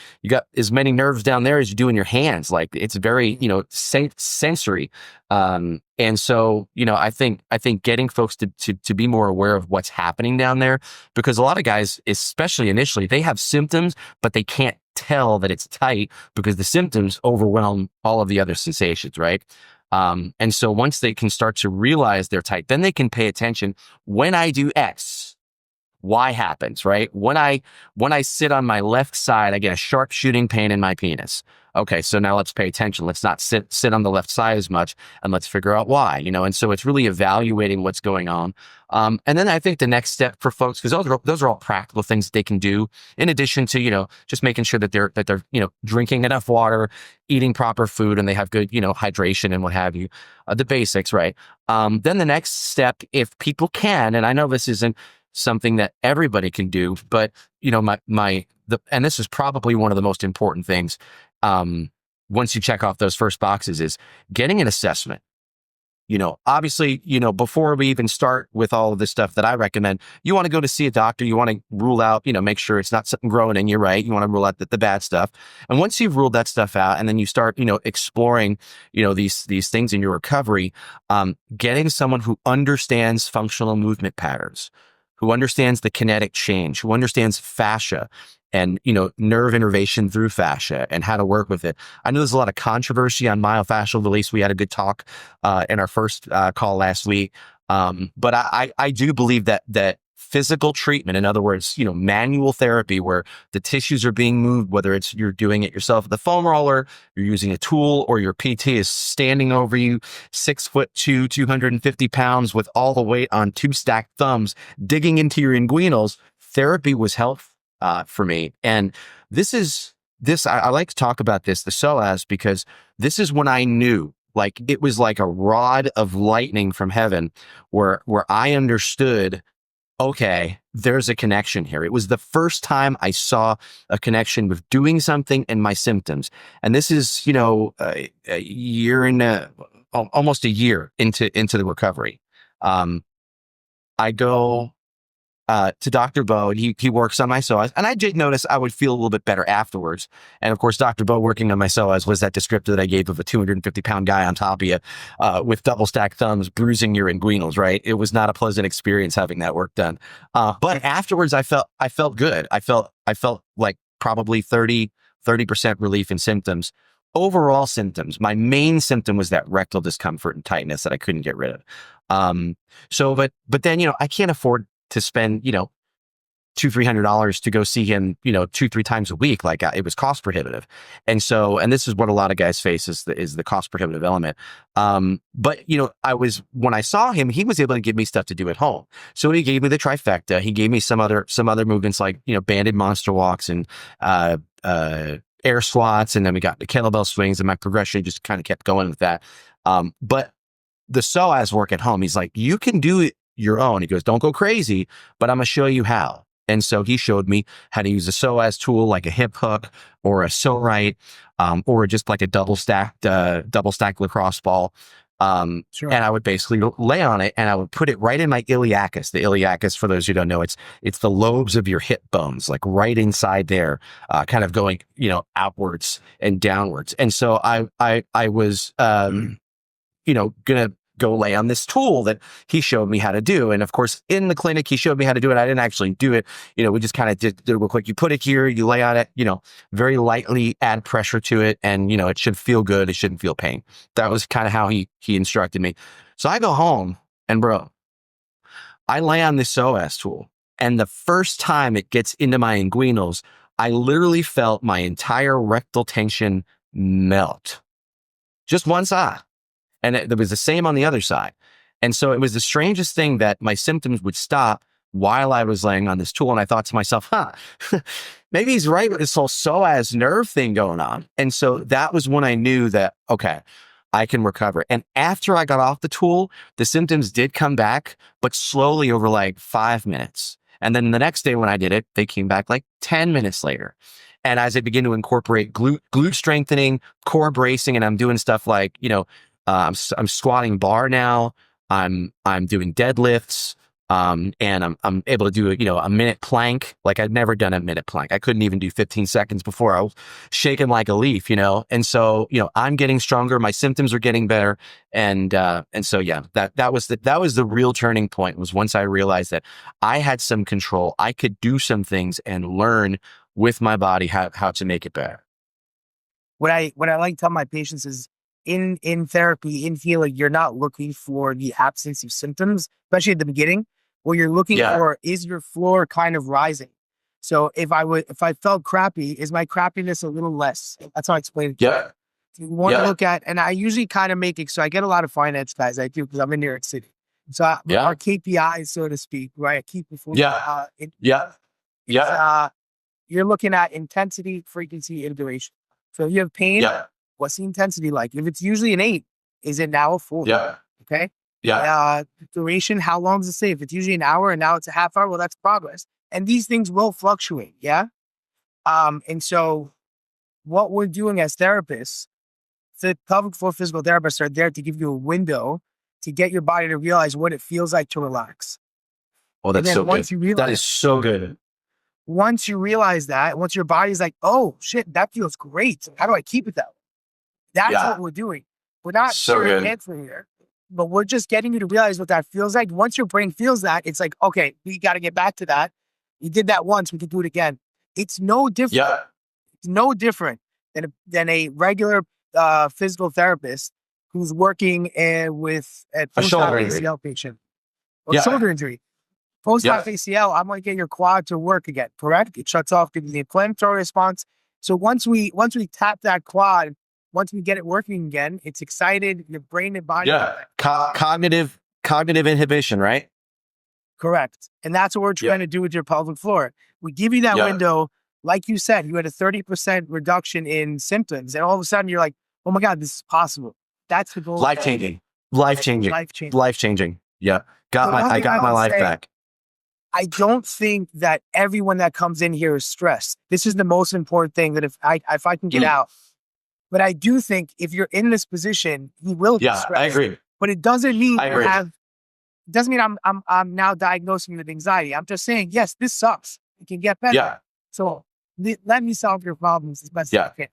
as many nerves down there as you do in your hands. Like, it's very, sensory. And so, I think getting folks to be more aware of what's happening down there, because a lot of guys, especially initially, they have symptoms, but they can't tell that it's tight because the symptoms overwhelm all of the other sensations, right? And so once they can start to realize they're tight, then they can pay attention. When I do X, Y happens, right? When I sit on my left side, I get a sharp shooting pain in my penis. Okay, so now let's pay attention. Let's not sit on the left side as much, and let's figure out why, And so it's really evaluating what's going on. And then I think the next step for folks, because those are all practical things that they can do, in addition to, just making sure that they're drinking enough water, eating proper food, and they have good, hydration and what have you, the basics, right? Then the next step, if people can, and I know this isn't something that everybody can do, but and this is probably one of the most important things. Once you check off those first boxes, is getting an assessment. Obviously, before we even start with all of this stuff that I recommend, you want to go to see a doctor. You want to rule out, make sure it's not something growing in you, right? You want to rule out the bad stuff. And once you've ruled that stuff out, and then you start, exploring, these things in your recovery, getting someone who understands functional movement patterns, who understands the kinetic change, who understands fascia and, nerve innervation through fascia and how to work with it. I know there's a lot of controversy on myofascial release. We had a good talk in our first call last week. But I do believe that physical treatment, in other words, manual therapy, where the tissues are being moved, whether it's you're doing it yourself with the foam roller, you're using a tool, or your PT is standing over you, 6'2", 250 pounds with all the weight on 2 stacked thumbs, digging into your inguinals. Therapy was helpful for me. And I like to talk about this, the psoas, because this is when I knew, Like it was like a rod of lightning from heaven where I understood, okay, there's a connection here. It was the first time I saw a connection with doing something and my symptoms. And this is, a year almost a year into the recovery. I go to Dr. Bo, and he works on my psoas. And I did notice I would feel a little bit better afterwards. And of course, Dr. Bo working on my psoas was that descriptor that I gave of a 250-pound guy on top of you with double stacked thumbs, bruising your inguinals, right? It was not a pleasant experience having that work done. But afterwards, I felt good. I felt like probably 30% relief in symptoms. Overall symptoms, my main symptom was that rectal discomfort and tightness that I couldn't get rid of. But then, I can't afford to spend, $200-300 to go see him, 2-3 times a week. Like it was cost prohibitive. And this is what a lot of guys face is the cost prohibitive element. But when I saw him, he was able to give me stuff to do at home. So he gave me the trifecta. He gave me some other movements like, banded monster walks and, air squats. And then we got the kettlebell swings, and my progression just kind of kept going with that. But the psoas work at home, he's like, you can do it your own. He goes, don't go crazy, but I'm going to show you how. And so he showed me how to use a psoas tool like a hip hook or a pso-right, or just like a double stacked lacrosse ball. Sure. And I would basically lay on it and I would put it right in my iliacus. The iliacus, for those who don't know, it's the lobes of your hip bones, like right inside there, kind of going, outwards and downwards. And so I was, gonna go lay on this tool that he showed me how to do. And of course, in the clinic, he showed me how to do it. I didn't actually do it. We just kind of did it real quick. You put it here, you lay on it, very lightly add pressure to it. And, it should feel good. It shouldn't feel pain. That was kind of how he instructed me. So I go home and bro, I lay on this psoas tool. And the first time it gets into my inguinals, I literally felt my entire rectal tension melt. Just one side. And it was the same on the other side. And so it was the strangest thing that my symptoms would stop while I was laying on this tool. And I thought to myself, maybe he's right with this whole psoas nerve thing going on. And so that was when I knew that, okay, I can recover. And after I got off the tool, the symptoms did come back, but slowly over like 5 minutes. And then the next day when I did it, they came back like 10 minutes later. And as I begin to incorporate glute strengthening, core bracing, and I'm doing stuff like, I'm squatting bar now. I'm doing deadlifts. And I'm able to do a minute plank. Like I'd never done a minute plank. I couldn't even do 15 seconds before. I was shaking like a leaf, And so, I'm getting stronger. My symptoms are getting better. And so, yeah, that was the real turning point, was once I realized that I had some control. I could do some things and learn with my body how to make it better. What I like to tell my patients is, in therapy, in healing, you're not looking for the absence of symptoms, especially at the beginning. What you're looking for is your floor kind of rising. So if I felt crappy, is my crappiness a little less? That's how I explain it. Yeah. You want to look at, and I usually kind of make it, so I get a lot of finance guys, I do, because I'm in New York City. So our KPIs, so to speak, right? I keep it. You're looking at intensity, frequency, and duration. So if you have pain, what's the intensity like? If it's usually an 8, is it now a 4? Yeah. Okay. Yeah. Duration, how long does it say? If it's usually an hour and now it's a half hour, well, that's progress. And these things will fluctuate. Yeah. And so what we're doing as therapists, the pelvic floor physical therapists are there to give you a window to get your body to realize what it feels like to relax. Oh, that's so good. That is so good. Once you realize that, once your body's like, oh shit, that feels great. How do I keep it that way? That's what we're doing. We're not sure answer here, but we're just getting you to realize what that feels like. Once your brain feels that, it's like, okay, we got to get back to that. You did that once, we can do it again. It's no different. Yeah. It's no different than a regular physical therapist who's working with a post-op ACL patient or shoulder injury. Post-op ACL, I'm going to get your quad to work again, correct? It shuts off, gives the inflammatory response. So once we tap that quad, once we get it working again, it's excited, your brain and body. Yeah, cognitive inhibition, right? Correct. And that's what we're trying to do with your pelvic floor. We give you that window. Like you said, you had a 30% reduction in symptoms. And all of a sudden you're like, oh my God, this is possible. That's the goal. Life changing. Life changing. Life changing. Life changing. Yeah. The one I thing got my will life say, back. I don't think that everyone that comes in here is stressed. This is the most important thing, that if I can get out. But I do think if you're in this position, you will be Yeah, stressed. I agree. But it doesn't mean I you agree. have. It doesn't mean I'm now diagnosing you with anxiety. I'm just saying, yes, this sucks. It can get better. Yeah. So let me solve your problems as best as I can.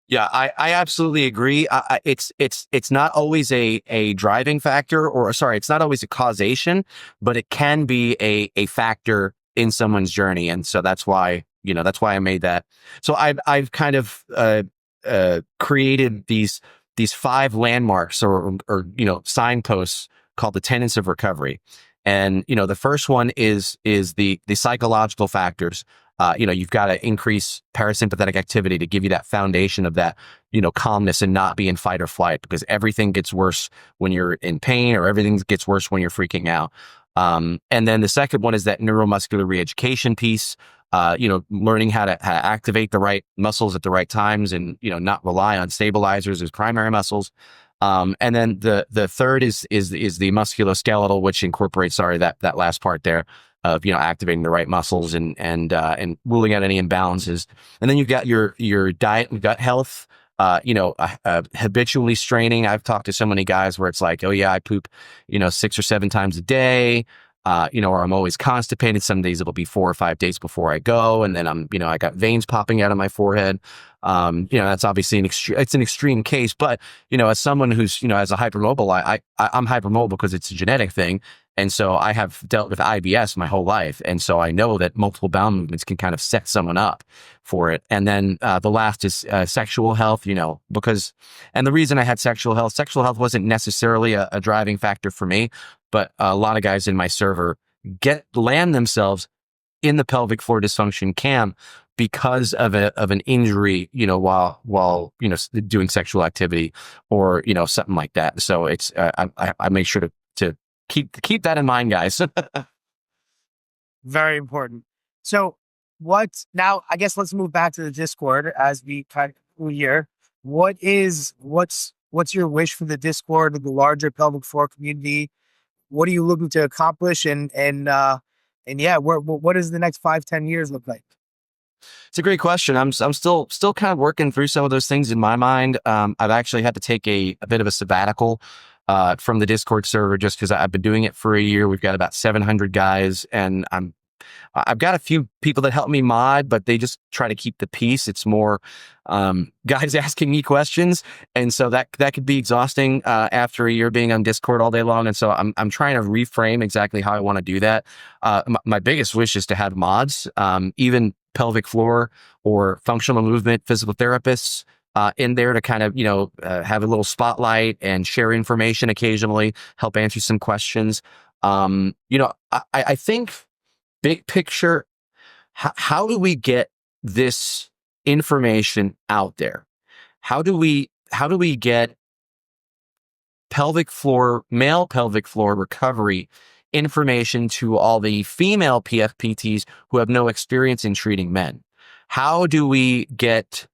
Yeah, I absolutely agree. It's not always a driving factor, or sorry, it's not always a causation, but it can be a factor in someone's journey. And so that's why, that's why I made that. So I've kind of, created these 5 landmarks or, signposts called the tenets of recovery. And, the first one is the psychological factors. You've got to increase parasympathetic activity to give you that foundation of that, calmness and not be in fight or flight, because everything gets worse when you're in pain, or everything gets worse when you're freaking out. And then the second one is that neuromuscular reeducation piece, learning how to activate the right muscles at the right times, and, not rely on stabilizers as primary muscles. And then the third is the musculoskeletal, which incorporates, that last part there of, activating the right muscles and ruling out any imbalances. And then you've got your diet and gut health, habitually straining. I've talked to so many guys where it's like, oh yeah, I poop, 6 or 7 times a day. Or I'm always constipated. Some days it'll be 4 or 5 days before I go. And then I got veins popping out of my forehead. That's obviously it's an extreme case, but, as someone who's, as a hypermobile, I'm hypermobile because it's a genetic thing. And so I have dealt with IBS my whole life. And so I know that multiple bowel movements can kind of set someone up for it. And then, the last is, sexual health, and the reason I had sexual health wasn't necessarily a driving factor for me, but a lot of guys in my server land themselves in the pelvic floor dysfunction camp because of an injury, while doing sexual activity, or, something like that. So it's, I make sure to keep that in mind, guys. Very important. So now, I guess let's move back to the Discord as we kind of here. What's your wish for the Discord or the larger pelvic floor community? What are you looking to accomplish? And yeah, what does the next 5-10 years look like? It's a great question. I'm still kind of working through some of those things in my mind. I've actually had to take a bit of a sabbatical from the Discord server, just because I've been doing it for a year. We've got about 700 guys, and I've got a few people that help me mod, but they just try to keep the peace. It's more guys asking me questions, and so that could be exhausting after a year being on Discord all day long. And so I'm trying to reframe exactly how I want to do that. My biggest wish is to have mods, even pelvic floor or functional movement physical therapists in there to kind of, have a little spotlight and share information occasionally, help answer some questions. I think big picture, how do we get this information out there? How do we get male pelvic floor recovery information to all the female PFPTs who have no experience in treating men? How do we get,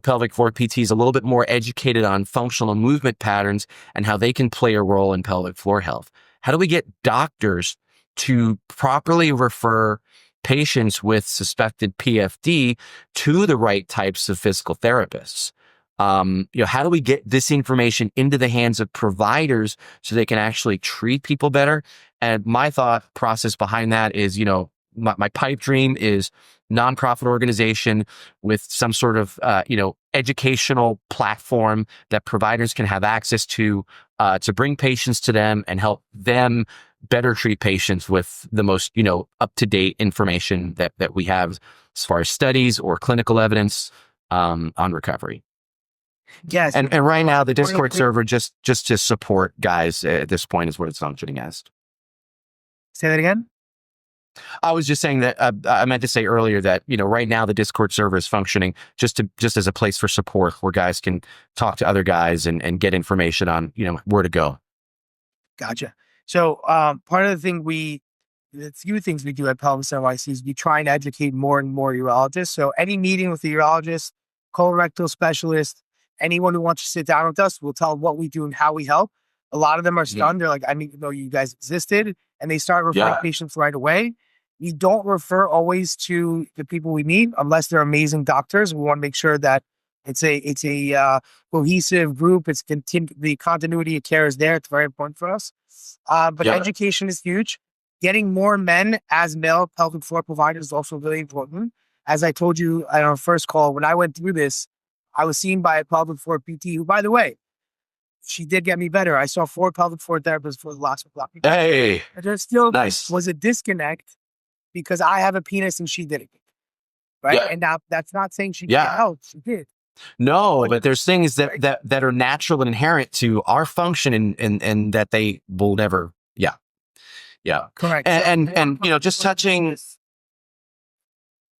pelvic floor PTs a little bit more educated on functional movement patterns and how they can play a role in pelvic floor health? How do we get doctors to properly refer patients with suspected PFD to the right types of physical therapists? How do we get this information into the hands of providers so they can actually treat people better? And my thought process behind that is, my pipe dream is nonprofit organization with some sort of, educational platform that providers can have access to bring patients to them and help them better treat patients with the most, up-to-date information that we have as far as studies or clinical evidence on recovery. Yes. And right now the Discord server just to support guys at this point is what it's functioning as. Say that again? I was just saying that I meant to say earlier that, right now the Discord server is functioning just as a place for support where guys can talk to other guys and get information on, where to go. Gotcha. So part of the few things we do at Pelvis NYC is we try and educate more and more urologists. So any meeting with a urologist, colorectal specialist, Anyone who wants to sit down with us, we'll tell them what we do and how we help. A lot of them are stunned. They're like, I didn't even know you guys existed. And they start referring patients right away. We don't refer always to the people we meet unless they're amazing doctors. We want to make sure that it's a cohesive group. The continuity of care is there. It's very important for us. But education is huge. Getting more men as male pelvic floor providers is also really important. As I told you on our first call, when I went through this, I was seen by a pelvic floor PT who, by the way, she did get me better. I saw 4 pelvic floor therapists for the last block. Hey, but there still nice. was a disconnect because I have a penis and she didn't. Right. And now that's not saying she can't help. She did. No, but there's things that are natural and inherent to our function and that they will never. Yeah. Correct. And you know, just touching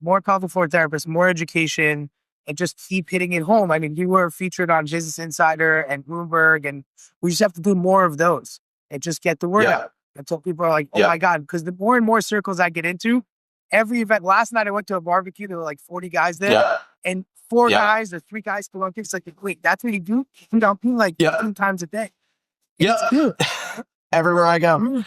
more pelvic floor therapists, more education, and just keep hitting it home. I mean, you were featured on Business Insider and Bloomberg, and we just have to do more of those and just get the word out until people are like, oh my God, because the more and more circles I get into, every event. Last night I went to a barbecue, there were like 40 guys there, and 4 guys or 3 guys still on It's like, wait, that's what you do? You know, I'm like 2 times a day. It's good. Everywhere I go.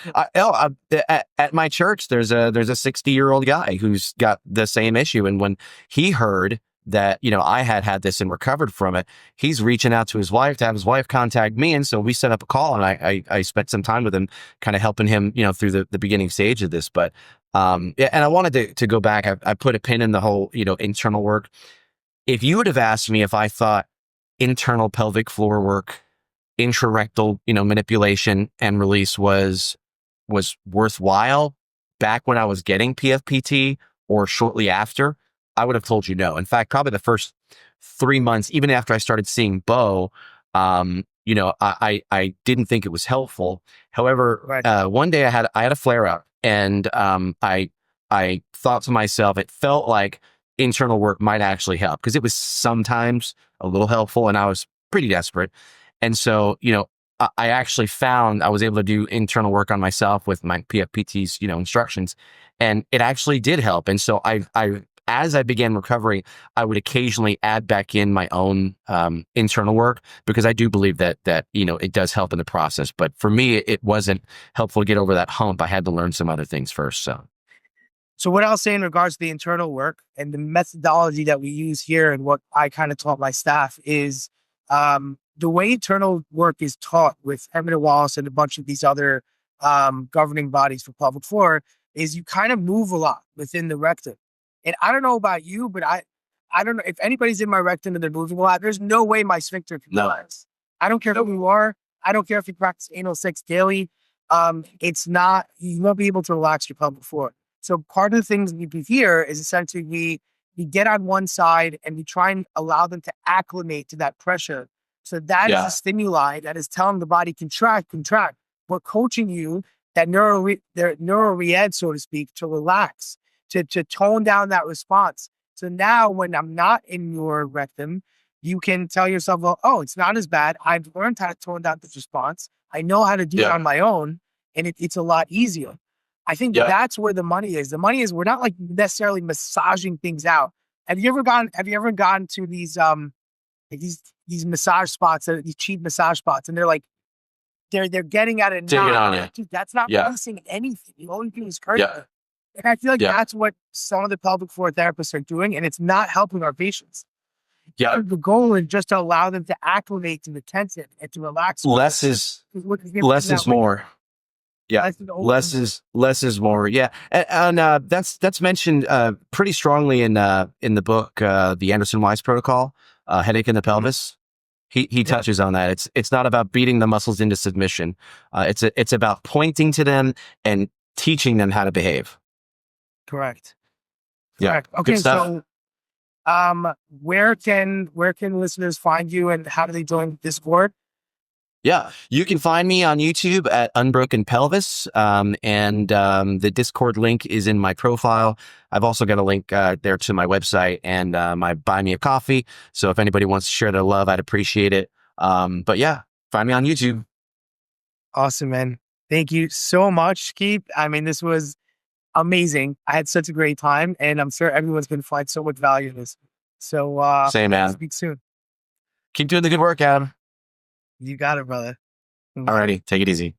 At my church, there's a 60-year-old guy who's got the same issue. And when he heard that, you know, I had this and recovered from it, he's reaching out to his wife to have his wife contact me. And so we set up a call and I spent some time with him, kind of helping him, you know, through the beginning stage of this. But and I wanted to go back. I put a pin in the whole, you know, internal work. If you would have asked me if I thought internal pelvic floor work, intrarectal, you know, manipulation and release was worthwhile back when I was getting PFPT or shortly after, I would have told you no. In fact, probably the first 3 months, even after I started seeing Bo, you know, I didn't think it was helpful. However, one day I had a flare up, and I thought to myself, it felt like internal work might actually help because it was sometimes a little helpful, and I was pretty desperate. And so, you know, I actually found I was able to do internal work on myself with my PFPT's, you know, instructions, and it actually did help. And so as I began recovery, I would occasionally add back in my own internal work because I do believe that, you know, it does help in the process. But for me, it wasn't helpful to get over that hump. I had to learn some other things first. So what I'll say in regards to the internal work and the methodology that we use here and what I kind of taught my staff is the way internal work is taught with Emmett Wallace and a bunch of these other governing bodies for pelvic floor is you kind of move a lot within the rectum. And I don't know about you, but I don't know if anybody's in my rectum and they're moving a lot. There's no way my sphincter can relax. I don't care who you are. I don't care if you practice anal sex daily. It's not, you won't be able to relax your pelvic floor. So part of the things we do here is essentially we get on one side and we try and allow them to acclimate to that pressure. So that is a stimuli that is telling the body contract. We're coaching you that neural re-ed, so to speak, to relax, to tone down that response. So now when I'm not in your rectum, you can tell yourself, well, oh, it's not as bad. I've learned how to tone down this response. I know how to do it on my own, and it's a lot easier. I think that's where the money is. The money is we're not like necessarily massaging things out. Have you ever gone to these these massage spots, these cheap massage spots, and they're like, they're getting at it now. Dude, that's not releasing anything. The only thing is hurting. And I feel like that's what some of the pelvic floor therapists are doing, and it's not helping our patients. The goal is just to allow them to acclimate to the tension and to relax. Less is more. Yeah, less is more. Yeah, and that's mentioned pretty strongly in the book, the Anderson Weiss Protocol, Headache in the Pelvis. He touches on that. It's not about beating the muscles into submission. It's about pointing to them and teaching them how to behave. Correct. Yeah. Okay. So, where can listeners find you, and how do they join Discord? Yeah, you can find me on YouTube at Unbroken Pelvis, and the Discord link is in my profile. I've also got a link there to my website and my Buy Me a Coffee. So if anybody wants to share their love, I'd appreciate it. But yeah, find me on YouTube. Awesome, man. Thank you so much, Keith. I mean, this was amazing. I had such a great time, and I'm sure everyone's going to find so much value in this. So, same, man. Speak soon. Keep doing the good work, Adam. You got it, brother. Alrighty, take it easy.